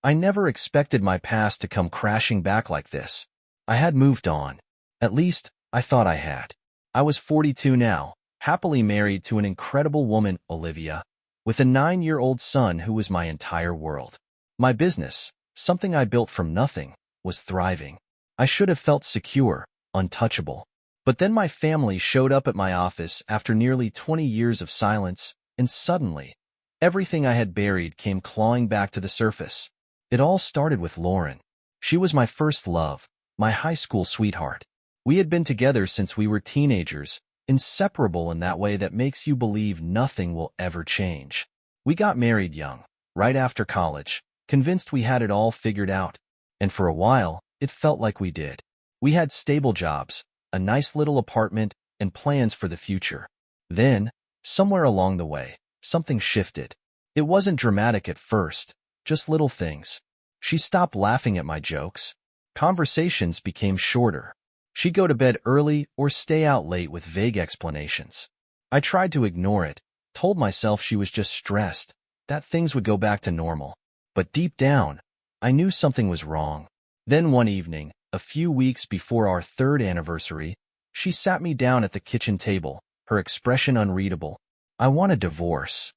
I never expected my past to come crashing back like this. I had moved on. At least, I thought I had. I was 42 now, happily married to an incredible woman, Olivia, with a 9-year-old son who was my entire world. My business, something I built from nothing, was thriving. I should have felt secure, untouchable. But then my family showed up at my office after nearly 20 years of silence, and suddenly, everything I had buried came clawing back to the surface. It all started with Lauren. She was my first love, my high school sweetheart. We had been together since we were teenagers, inseparable in that way that makes you believe nothing will ever change. We got married young, right after college, convinced we had it all figured out. And for a while, it felt like we did. We had stable jobs, a nice little apartment, and plans for the future. Then, somewhere along the way, something shifted. It wasn't dramatic at first, just little things. She stopped laughing at my jokes. Conversations became shorter. She'd go to bed early or stay out late with vague explanations. I tried to ignore it, told myself she was just stressed, that things would go back to normal. But deep down, I knew something was wrong. Then one evening, a few weeks before our 3rd anniversary, she sat me down at the kitchen table, her expression unreadable. I want a divorce.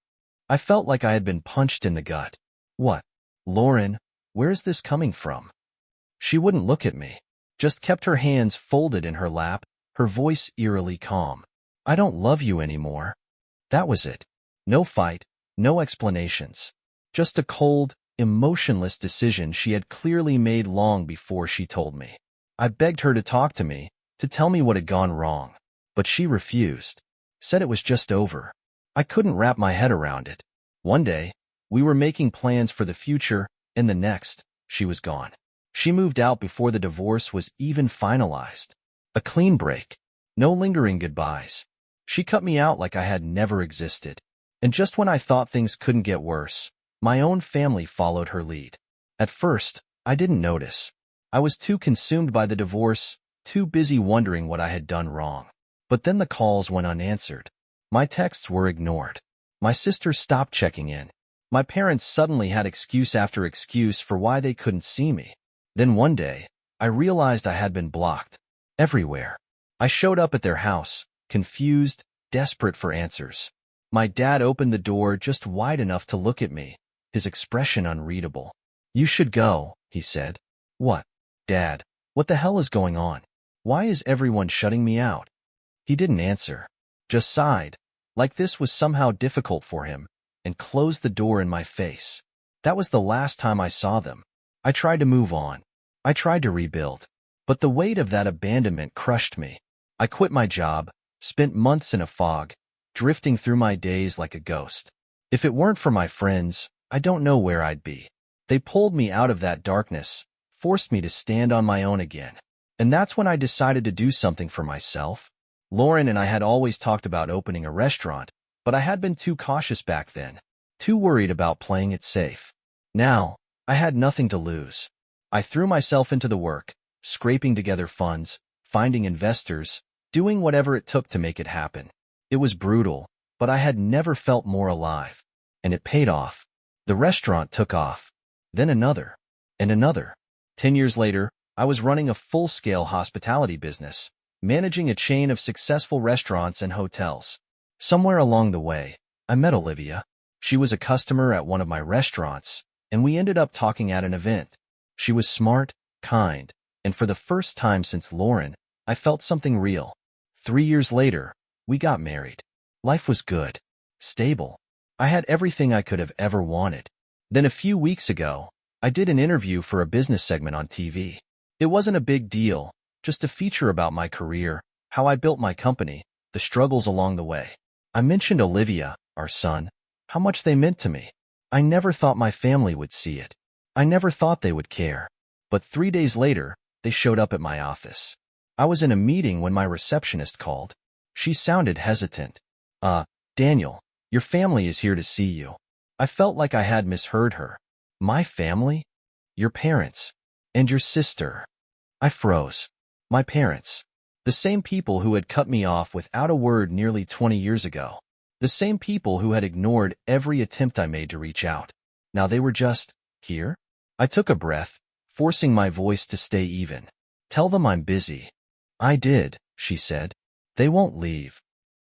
I felt like I had been punched in the gut. What? Lauren, where's this coming from? She wouldn't look at me, just kept her hands folded in her lap, her voice eerily calm. I don't love you anymore. That was it. No fight, no explanations. Just a cold, emotionless decision she had clearly made long before she told me. I begged her to talk to me, to tell me what had gone wrong. But she refused, said it was just over. I couldn't wrap my head around it. One day, we were making plans for the future, and the next, she was gone. She moved out before the divorce was even finalized. A clean break. No lingering goodbyes. She cut me out like I had never existed. And just when I thought things couldn't get worse, my own family followed her lead. At first, I didn't notice. I was too consumed by the divorce, too busy wondering what I had done wrong. But then the calls went unanswered. My texts were ignored. My sister stopped checking in. My parents suddenly had excuse after excuse for why they couldn't see me. Then one day, I realized I had been blocked. Everywhere. I showed up at their house, confused, desperate for answers. My dad opened the door just wide enough to look at me, his expression unreadable. You should go, he said. What? Dad, what the hell is going on? Why is everyone shutting me out? He didn't answer, just sighed, like this was somehow difficult for him, and closed the door in my face. That was the last time I saw them. I tried to move on. I tried to rebuild. But the weight of that abandonment crushed me. I quit my job, spent months in a fog, drifting through my days like a ghost. If it weren't for my friends, I don't know where I'd be. They pulled me out of that darkness, forced me to stand on my own again. And that's when I decided to do something for myself. Lauren and I had always talked about opening a restaurant, but I had been too cautious back then, too worried about playing it safe. Now, I had nothing to lose. I threw myself into the work, scraping together funds, finding investors, doing whatever it took to make it happen. It was brutal, but I had never felt more alive. And it paid off. The restaurant took off. Then another. And another. 10 years later, I was running a full-scale hospitality business, managing a chain of successful restaurants and hotels. Somewhere along the way, I met Olivia. She was a customer at one of my restaurants, and we ended up talking at an event. She was smart, kind, and for the first time since Lauren, I felt something real. 3 years later, we got married. Life was good, stable. I had everything I could have ever wanted. Then a few weeks ago, I did an interview for a business segment on TV. It wasn't a big deal, just a feature about my career, how I built my company, the struggles along the way. I mentioned Olivia, our son, how much they meant to me. I never thought my family would see it. I never thought they would care. But 3 days later, they showed up at my office. I was in a meeting when my receptionist called. She sounded hesitant. Daniel, your family is here to see you. I felt like I had misheard her. My family? Your parents. And your sister. I froze. My parents. The same people who had cut me off without a word nearly 20 years ago. The same people who had ignored every attempt I made to reach out. Now they were just here? I took a breath, forcing my voice to stay even. Tell them I'm busy. I did, she said. They won't leave.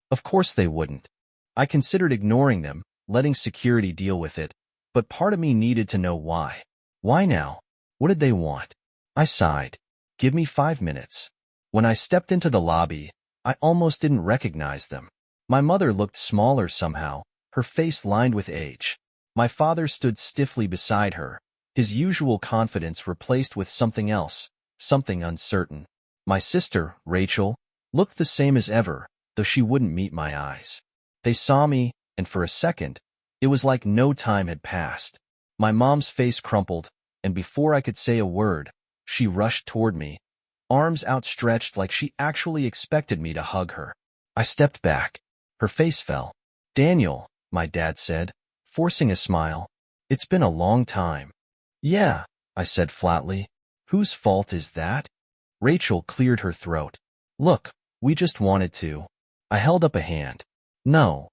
Of course they wouldn't. I considered ignoring them, letting security deal with it, but part of me needed to know why. Why now? What did they want? I sighed. Give me 5 minutes. When I stepped into the lobby, I almost didn't recognize them. My mother looked smaller somehow, her face lined with age. My father stood stiffly beside her, his usual confidence replaced with something else, something uncertain. My sister, Rachel, looked the same as ever, though she wouldn't meet my eyes. They saw me, and for a second, it was like no time had passed. My mom's face crumpled, and before I could say a word, she rushed toward me, arms outstretched like she actually expected me to hug her. I stepped back. Her face fell. Daniel, my dad said, forcing a smile. It's been a long time. Yeah, I said flatly. Whose fault is that? Rachel cleared her throat. Look, we just wanted to. I held up a hand. No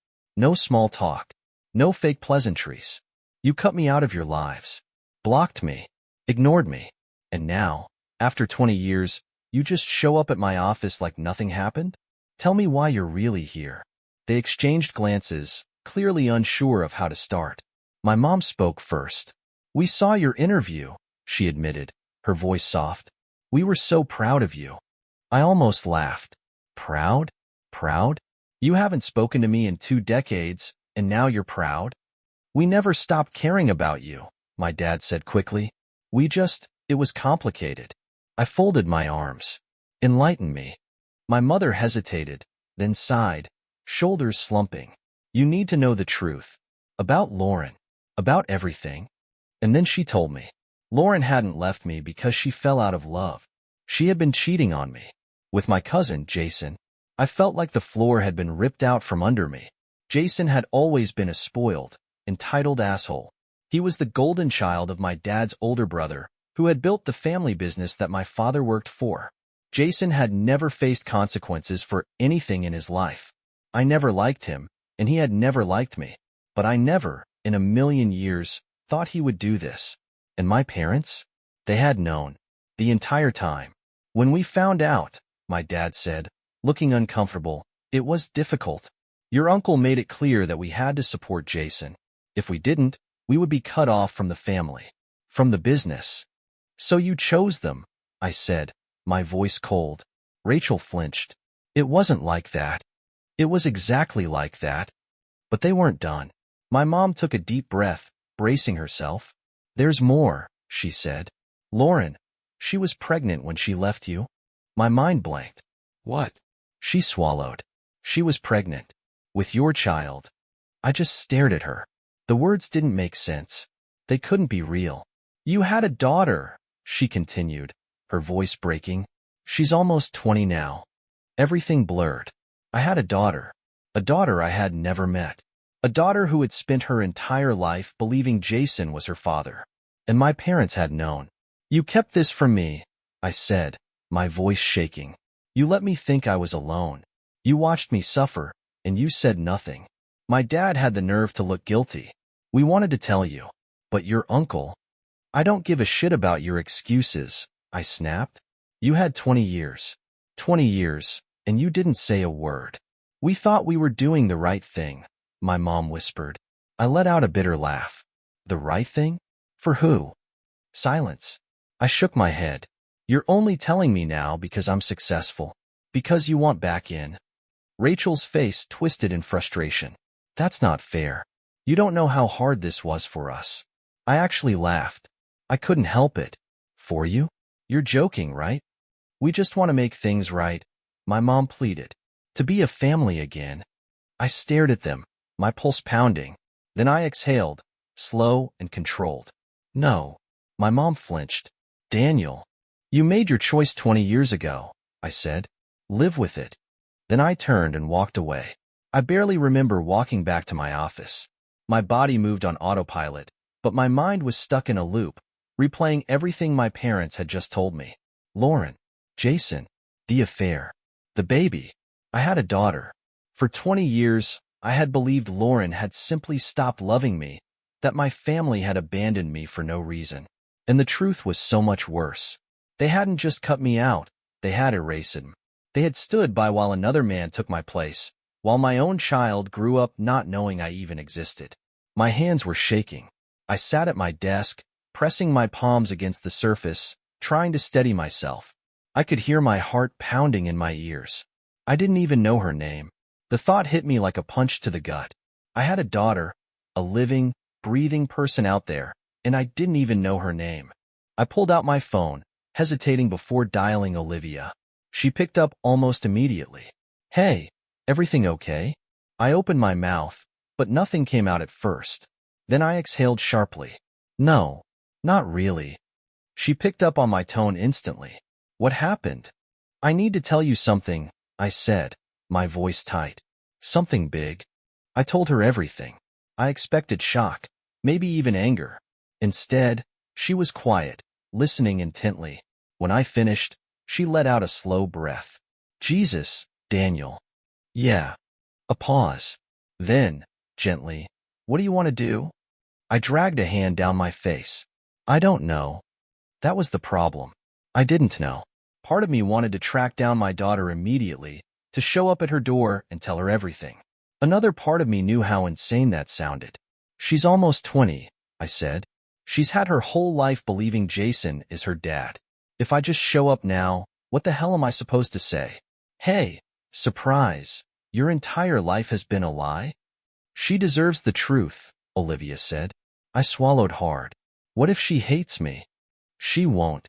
small talk. No fake pleasantries. You cut me out of your lives. Blocked me. Ignored me. And now, after 20 years, you just show up at my office like nothing happened? Tell me why you're really here. They exchanged glances, clearly unsure of how to start. My mom spoke first. We saw your interview, she admitted, her voice soft. We were so proud of you. I almost laughed. Proud? Proud? You haven't spoken to me in 2 decades, and now you're proud? We never stopped caring about you, my dad said quickly. It was complicated. I folded my arms. Enlighten me. My mother hesitated, then sighed, shoulders slumping. You need to know the truth. About Lauren. About everything. And then she told me. Lauren hadn't left me because she fell out of love. She had been cheating on me. With my cousin, Jason. I felt like the floor had been ripped out from under me. Jason had always been a spoiled, entitled asshole. He was the golden child of my dad's older brother, who had built the family business that my father worked for. Jason had never faced consequences for anything in his life. I never liked him, and he had never liked me. But I never, in a million years, thought he would do this. And my parents? They had known. The entire time. When we found out, my dad said, looking uncomfortable, it was difficult. Your uncle made it clear that we had to support Jason. If we didn't, we would be cut off from the family. From the business. So you chose them, I said, my voice cold. Rachel flinched. It wasn't like that. It was exactly like that. But they weren't done. My mom took a deep breath, bracing herself. There's more, she said. Lauren, she was pregnant when she left you. My mind blanked. What? She swallowed. She was pregnant. With your child. I just stared at her. The words didn't make sense. They couldn't be real. You had a daughter, she continued, her voice breaking. She's almost 20 now. Everything blurred. I had a daughter I had never met. A daughter who had spent her entire life believing Jason was her father. And my parents had known. You kept this from me, I said, my voice shaking. You let me think I was alone. You watched me suffer, and you said nothing. My dad had the nerve to look guilty. We wanted to tell you. But your uncle... I don't give a shit about your excuses, I snapped. You had 20 years. 20 years, and you didn't say a word. We thought we were doing the right thing, my mom whispered. I let out a bitter laugh. The right thing? For who? Silence. I shook my head. You're only telling me now because I'm successful. Because you want back in. Rachel's face twisted in frustration. That's not fair. You don't know how hard this was for us. I actually laughed. I couldn't help it. For you? You're joking, right? We just want to make things right, my mom pleaded. To be a family again. I stared at them, my pulse pounding. Then I exhaled, slow and controlled. No. My mom flinched. Daniel. You made your choice 20 years ago, I said. Live with it. Then I turned and walked away. I barely remember walking back to my office. My body moved on autopilot, but my mind was stuck in a loop, replaying everything my parents had just told me. Lauren, Jason, the affair, the baby. I had a daughter. For 20 years, I had believed Lauren had simply stopped loving me, that my family had abandoned me for no reason. And the truth was so much worse. They hadn't just cut me out, they had erased him. They had stood by while another man took my place, while my own child grew up not knowing I even existed. My hands were shaking. I sat at my desk, pressing my palms against the surface, trying to steady myself. I could hear my heart pounding in my ears. I didn't even know her name. The thought hit me like a punch to the gut. I had a daughter, a living, breathing person out there, and I didn't even know her name. I pulled out my phone, hesitating before dialing Olivia. She picked up almost immediately. "Hey, everything okay?" I opened my mouth, but nothing came out at first. Then I exhaled sharply. "No, not really." She picked up on my tone instantly. "What happened?" "I need to tell you something," I said, my voice tight. "Something big." I told her everything. I expected shock, maybe even anger. Instead, she was quiet, listening intently. When I finished, she let out a slow breath. "Jesus, Daniel." "Yeah." A pause. Then, gently, "What do you want to do?" I dragged a hand down my face. "I don't know." That was the problem. I didn't know. Part of me wanted to track down my daughter immediately, to show up at her door and tell her everything. Another part of me knew how insane that sounded. "She's almost 20, I said. "She's had her whole life believing Jason is her dad. If I just show up now, what the hell am I supposed to say? Hey, surprise, your entire life has been a lie?" "She deserves the truth," Olivia said. I swallowed hard. What if she hates me? She won't.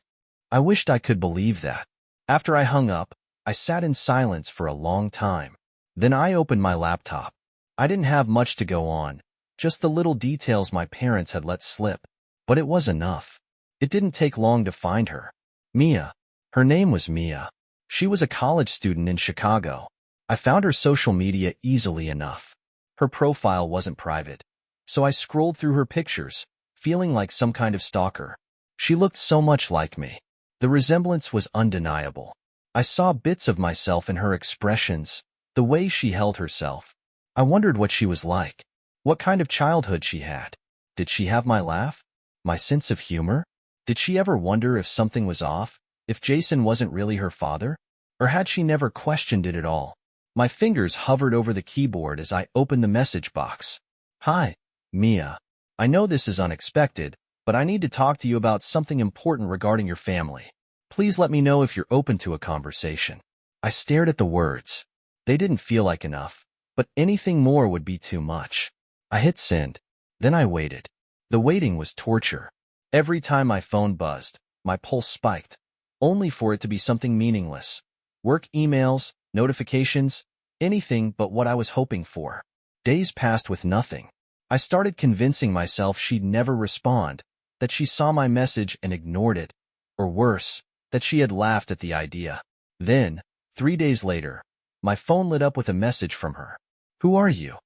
I wished I could believe that. After I hung up, I sat in silence for a long time. Then I opened my laptop. I didn't have much to go on, just the little details my parents had let slip. But it was enough. It didn't take long to find her. Mia. Her name was Mia. She was a college student in Chicago. I found her social media easily enough. Her profile wasn't private, so I scrolled through her pictures, feeling like some kind of stalker. She looked so much like me. The resemblance was undeniable. I saw bits of myself in her expressions, the way she held herself. I wondered what she was like, what kind of childhood she had. Did she have my laugh? My sense of humor? Did she ever wonder if something was off, if Jason wasn't really her father? Or had she never questioned it at all? My fingers hovered over the keyboard as I opened the message box. "Hi, Mia. I know this is unexpected, but I need to talk to you about something important regarding your family. Please let me know if you're open to a conversation." I stared at the words. They didn't feel like enough, but anything more would be too much. I hit send. Then I waited. The waiting was torture. Every time my phone buzzed, my pulse spiked, only for it to be something meaningless. Work emails, notifications, anything but what I was hoping for. Days passed with nothing. I started convincing myself she'd never respond, that she saw my message and ignored it, or worse, that she had laughed at the idea. Then, 3 days later, my phone lit up with a message from her. "Who are you?"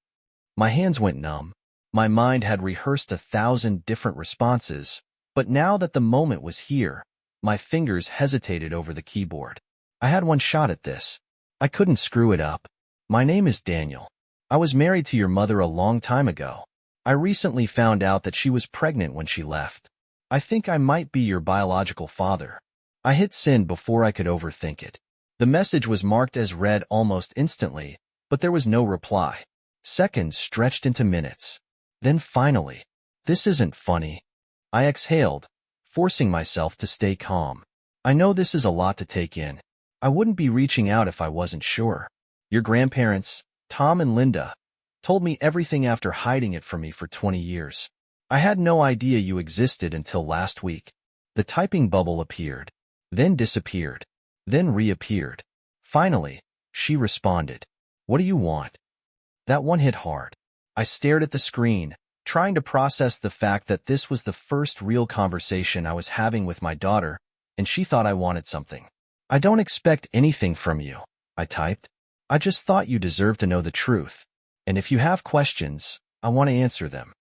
My hands went numb. My mind had rehearsed 1,000 different responses, but now that the moment was here, my fingers hesitated over the keyboard. I had one shot at this. I couldn't screw it up. "My name is Daniel. I was married to your mother a long time ago. I recently found out that she was pregnant when she left. I think I might be your biological father." I hit send before I could overthink it. The message was marked as read almost instantly, but there was no reply. Seconds stretched into minutes. Then finally, "This isn't funny." I exhaled, forcing myself to stay calm. "I know this is a lot to take in. I wouldn't be reaching out if I wasn't sure. Your grandparents, Tom and Linda, told me everything after hiding it from me for 20 years. I had no idea you existed until last week." The typing bubble appeared, then disappeared, then reappeared. Finally, she responded. "What do you want?" That one hit hard. I stared at the screen, trying to process the fact that this was the first real conversation I was having with my daughter, and she thought I wanted something. "I don't expect anything from you," I typed. "I just thought you deserved to know the truth. And if you have questions, I want to answer them."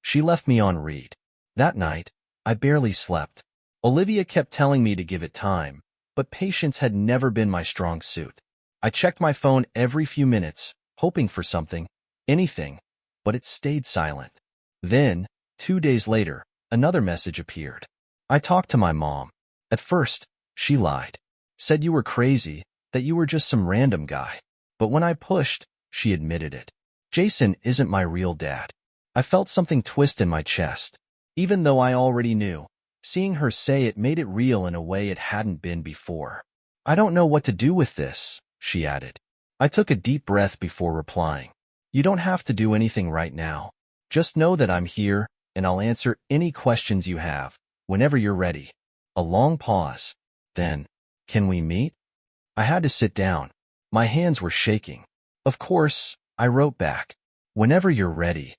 She left me on read. That night, I barely slept. Olivia kept telling me to give it time, but patience had never been my strong suit. I checked my phone every few minutes, hoping for something, anything, but it stayed silent. Then, 2 days later, another message appeared. I talked to my mom. At first, she lied. Said you were crazy, that you were just some random guy. But when I pushed, she admitted it. Jason isn't my real dad. I felt something twist in my chest. Even though I already knew, seeing her say it made it real in a way it hadn't been before. I don't know what to do with this, she added. I took a deep breath before replying. You don't have to do anything right now. Just know that I'm here, and I'll answer any questions you have, whenever you're ready. A long pause. Then, can we meet? I had to sit down. My hands were shaking. Of course, I wrote back. Whenever you're ready.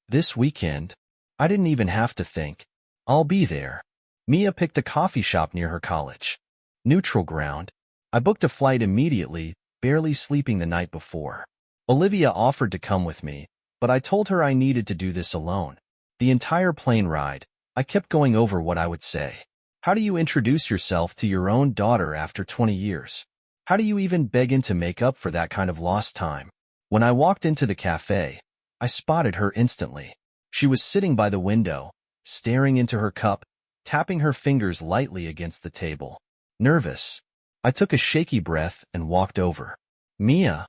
This weekend? I didn't even have to think. I'll be there. Mia picked a coffee shop near her college. Neutral ground. I booked a flight immediately, barely sleeping the night before. Olivia offered to come with me, but I told her I needed to do this alone. The entire plane ride, I kept going over what I would say. How do you introduce yourself to your own daughter after 20 years? How do you even beg in to make up for that kind of lost time? When I walked into the cafe, I spotted her instantly. She was sitting by the window, staring into her cup, tapping her fingers lightly against the table. Nervous. I took a shaky breath and walked over. Mia.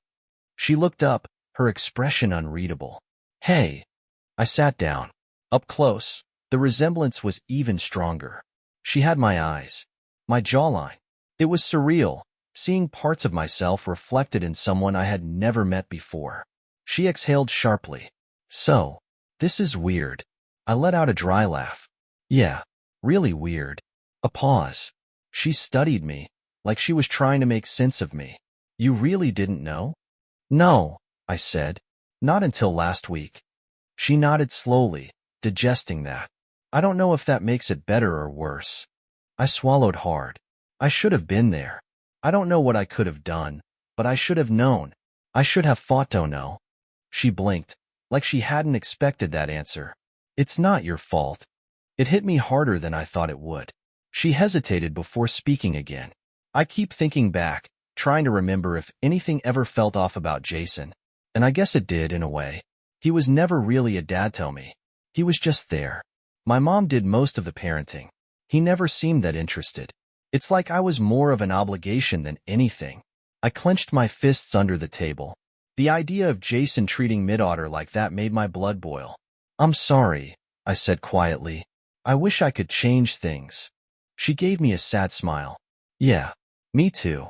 She looked up, her expression unreadable. Hey. I sat down. Up close, the resemblance was even stronger. She had my eyes, my jawline. It was surreal, seeing parts of myself reflected in someone I had never met before. She exhaled sharply. So, this is weird. I let out a dry laugh. Yeah, really weird. A pause. She studied me, like she was trying to make sense of me. You really didn't know? No, I said. Not until last week. She nodded slowly, digesting that. I don't know if that makes it better or worse. I swallowed hard. I should have been there. I don't know what I could have done, but I should have known. I should have fought to know. She blinked, like she hadn't expected that answer. It's not your fault. It hit me harder than I thought it would. She hesitated before speaking again. I keep thinking back, trying to remember if anything ever felt off about Jason. And I guess it did in a way. He was never really a dad to me. He was just there. My mom did most of the parenting. He never seemed that interested. It's like I was more of an obligation than anything. I clenched my fists under the table. The idea of Jason treating Mid-Otter like that made my blood boil. I'm sorry, I said quietly. I wish I could change things. She gave me a sad smile. Yeah, me too.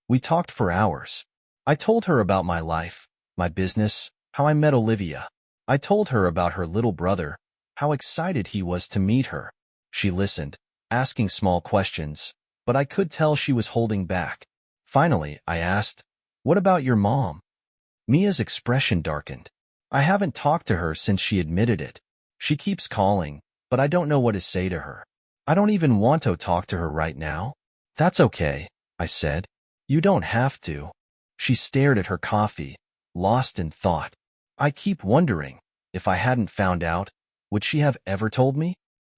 We talked for hours. I told her about my life, my business, how I met Olivia. I told her about her little brother, how excited he was to meet her. She listened, asking small questions, but I could tell she was holding back. Finally, I asked, "What about your mom?" Mia's expression darkened. I haven't talked to her since she admitted it. She keeps calling, but I don't know what to say to her. I don't even want to talk to her right now. That's okay, I said. You don't have to. She stared at her coffee, lost in thought. I keep wondering, if I hadn't found out, would she have ever told me?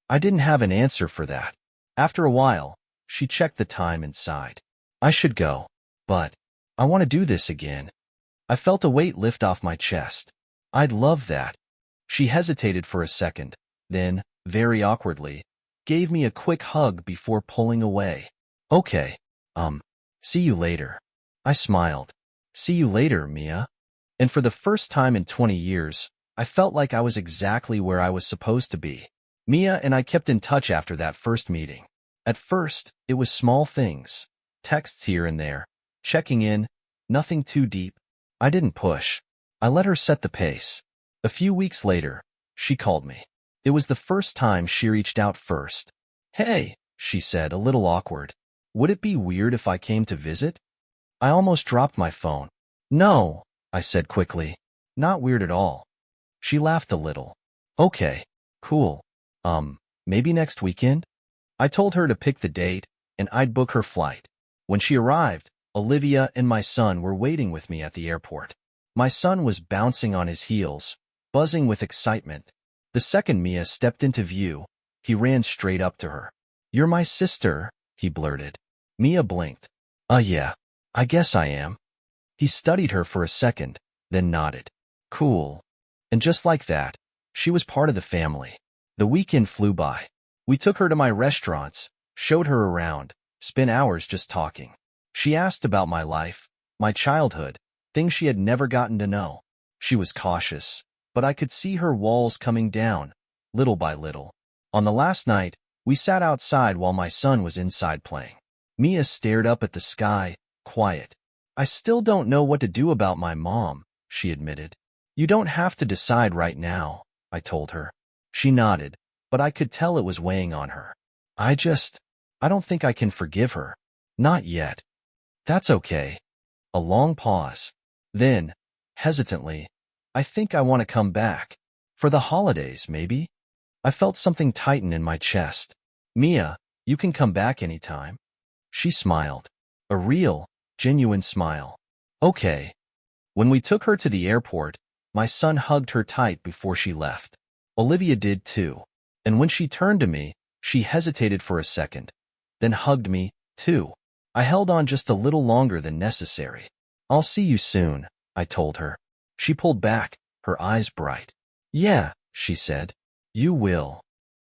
I didn't have an answer for that. After a while, she checked the time and sighed. I should go, but I want to do this again. I felt a weight lift off my chest. I'd love that. She hesitated for a second, then, very awkwardly, gave me a quick hug before pulling away. Okay, see you later. I smiled. See you later, Mia. And for the first time in 20 years, I felt like I was exactly where I was supposed to be. Mia and I kept in touch after that first meeting. At first, it was small things, texts here and there, checking in, nothing too deep. I didn't push. I let her set the pace. A few weeks later, she called me. It was the first time she reached out first. Hey, she said, a little awkward. Would it be weird if I came to visit? I almost dropped my phone. No, I said quickly. Not weird at all. She laughed a little. Okay, cool. Maybe next weekend? I told her to pick the date, and I'd book her flight. When she arrived, Olivia and my son were waiting with me at the airport. My son was bouncing on his heels, buzzing with excitement. The second Mia stepped into view, he ran straight up to her. You're my sister, he blurted. Mia blinked. Yeah, I guess I am. He studied her for a second, then nodded. Cool. And just like that, she was part of the family. The weekend flew by. We took her to my restaurants, showed her around, spent hours just talking. She asked about my life, my childhood, things she had never gotten to know. She was cautious, but I could see her walls coming down, little by little. On the last night, we sat outside while my son was inside playing. Mia stared up at the sky, quiet. I still don't know what to do about my mom, she admitted. You don't have to decide right now, I told her. She nodded, but I could tell it was weighing on her. I don't think I can forgive her. Not yet. That's okay. A long pause. Then, hesitantly, I think I want to come back. For the holidays, maybe? I felt something tighten in my chest. Mia, you can come back anytime. She smiled. A real, genuine smile. Okay. When we took her to the airport, my son hugged her tight before she left. Olivia did too. And when she turned to me, she hesitated for a second, then hugged me, too. I held on just a little longer than necessary. I'll see you soon, I told her. She pulled back, her eyes bright. Yeah, she said. You will.